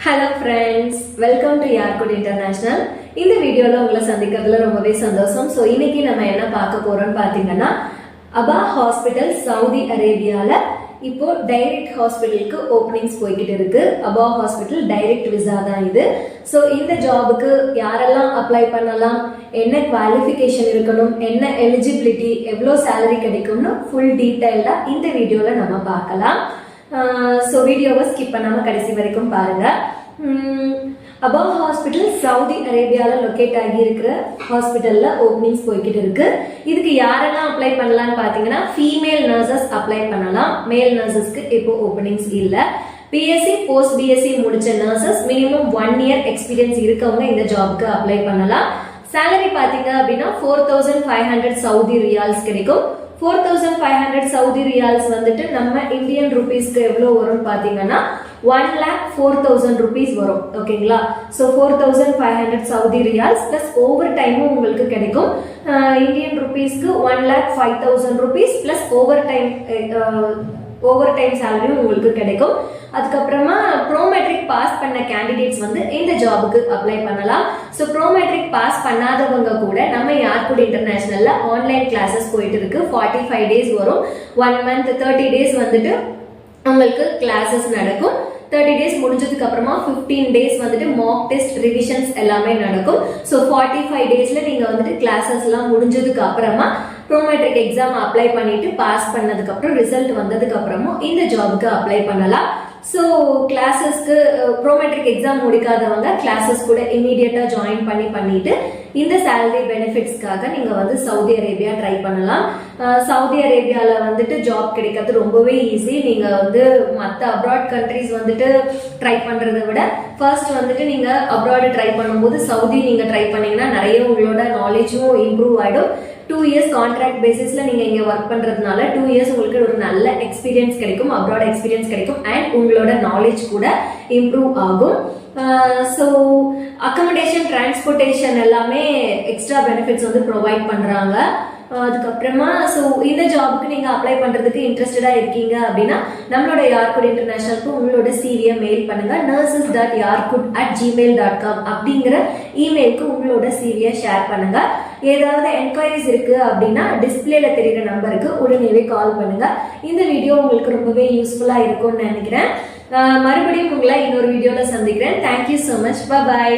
Hello friends, welcome to Yarkut International. இந்த வீடியோல உங்களை சந்திக்கிறதுல ரொம்பவே சந்தோஷம். சோ இன்னைக்கு நம்ம என்ன பார்க்க போறோம்னு பாத்தீங்கன்னா அபா ஹாஸ்பிடல் சவுதி அரேபியால இப்போ டைரக்ட் ஹாஸ்பிடலுக்கு ஓபனிங்ஸ் போய்கிட்டு இருக்கு. அபா ஹாஸ்பிடல் டைரக்ட் விசா தான் இது. சோ இந்த ஜாபுக்கு யாரெல்லாம் அப்ளை பண்ணலாம், என்ன குவாலிஃபிகேஷன் இருக்கணும், என்ன எலிஜிபிலிட்டி, எவ்வளவு சேலரி கிடைக்கும்னு ஃபுல் டீடைலா இந்த வீடியோல நம்ம பார்க்கலாம். சோ வீடியோவை ஸ்கிப் பண்ணாம கடைசி வரைக்கும் பாருங்க. அபா ஹாஸ்பிட்டல் சவுதி அரேபியால லொகேட் ஆகி இருக்கிற ஹாஸ்பிட்டல்ல ஓபனிங்ஸ் போய்கிட்டு இருக்கு. இதுக்கு யாரெல்லாம் அப்ளை பண்ணலாம்னு பாத்தீங்கன்னா ஃபீமேல் நர்சஸ் அப்ளை பண்ணலாம். மேல் நர்சஸ்க்கு இப்போ ஓபனிங்ஸ் இல்ல. பிஎஸ்சி போஸ்ட் பிஎஸ்சி முடிச்ச நர்சஸ் மினிமம் 1 இயர் எக்ஸ்பீரியன்ஸ் இருக்கவங்க இந்த ஜாப்க்கு அப்ளை பண்ணலாம். சேலரி பாத்தீங்க அப்படின்னா 4500 சவுதி ரியால்ஸ் கிடைக்கும். 4500 சவுதி ரியால்ஸ் வந்துட்டு நம்ம இந்தியன் ருபீஸ்க்கு எவ்வளவு வரும் பாத்தீங்கன்னா 1,04,000 rupees வரும். ஓகேங்களா? சோ 4500 சவுதி ரியால்ஸ் பிளஸ் ஓவர் டைமும் உங்களுக்கு கிடைக்கும். இந்தியன் ருபீஸ்க்கு 1,05,000 rupees பிளஸ் ஓவர் டைம் சேலரியும் உங்களுக்கு கிடைக்கும். அதுக்கப்புறமா ப்ரோமெட்ரிக் பாஸ் பண்ண கேண்டிடேட்ஸ் வந்து இந்த ஜாபுக்கு அப்ளை பண்ணலாம். ஸோ ப்ரோமெட்ரிக் பாஸ் பண்ணாதவங்க கூட நம்ம யார்குட் இன்டர்நேஷனல்ல ஆன்லைன் கிளாஸஸ் போயிட்டு இருக்கு. 45 days வரும். 1 month 30 days வந்துட்டு உங்களுக்கு கிளாஸஸ் நடக்கும். 30 days முடிஞ்சதுக்கு அப்புறமா 15 days வந்துட்டு மாக் டெஸ்ட் ரிவிஷன்ஸ் எல்லாமே நடக்கும். ஸோ 45 daysல நீங்க வந்துட்டு கிளாஸஸ் எல்லாம் முடிஞ்சதுக்கு அப்புறமா ப்ரோமெட்ரிக் எக்ஸாம் அப்ளை பண்ணிட்டு பாஸ் பண்ணதுக்கு அப்புறம் ரிசல்ட் வந்ததுக்கு அப்புறமும் இந்த ஜாபுக்கு அப்ளை பண்ணலாம். ஸோ கிளாஸஸ்க்கு ப்ரோமெட்ரிக் எக்ஸாம் முடிக்காதவங்க கிளாஸஸ் கூட இமீடியட்டா ஜாயின் பண்ணிட்டு இந்த சேலரி பெனிஃபிட்ஸ்க்காக நீங்க வந்து சவுதி அரேபியா ட்ரை பண்ணலாம். சவுதி அரேபியால வந்துட்டு ஜாப் கிடைக்கிறது ரொம்பவே ஈஸி. நீங்க வந்து மற்ற அப்ராட் கண்ட்ரிஸ் வந்துட்டு ட்ரை பண்றதை விட ஃபர்ஸ்ட் வந்துட்டு நீங்க அப்ராட் ட்ரை பண்ணும்போது சவுதி நீங்க ட்ரை பண்ணீங்கன்னா நிறைய உங்களோட நாலேஜும் இம்ப்ரூவ் ஆயிடும். 2 years கான்ட்ராக்ட் பேசிஸ்ல நீங்க இங்க ஒர்க் பண்றதுனால 2 years உங்களுக்கு ஒரு நல்ல எக்ஸ்பீரியன்ஸ் கிடைக்கும், அப்ராட் எக்ஸ்பீரியன்ஸ் கிடைக்கும் அண்ட் உங்களோட நாலேஜ் கூட இம்ப்ரூவ் ஆகும். ஸோ அக்கமடேஷன் டிரான்ஸ்போர்டேஷன் எல்லாமே எக்ஸ்ட்ரா பெனிஃபிட்ஸ் வந்து ப்ரொவைட் பண்றாங்க. அதுக்கப்புறமா ஸோ இந்த ஜாபுக்கு நீங்க அப்ளை பண்றதுக்கு இன்ட்ரெஸ்டடா இருக்கீங்க அப்படின்னா நம்மளோட யார்குட் இன்டர்நேஷனலுக்கு உங்களோட சிவியை மெயில் பண்ணுங்க. nurses.yarkut@gmail.com அப்படிங்கிற இமெயிலுக்கு உங்களோட சிவியை ஷேர் பண்ணுங்க. ஏதாவது என்கொயரிஸ் இருக்கு அப்படின்னா டிஸ்பிளேல தெரியுற நம்பருக்கு உடனே கால் பண்ணுங்க. இந்த வீடியோ உங்களுக்கு ரொம்பவே யூஸ்ஃபுல்லா இருக்கும்னு நினைக்கிறேன். மறுபடியும் உங்களை இன்னொரு வீடியோல சந்திக்கிறேன். Thank you so much. Bye bye.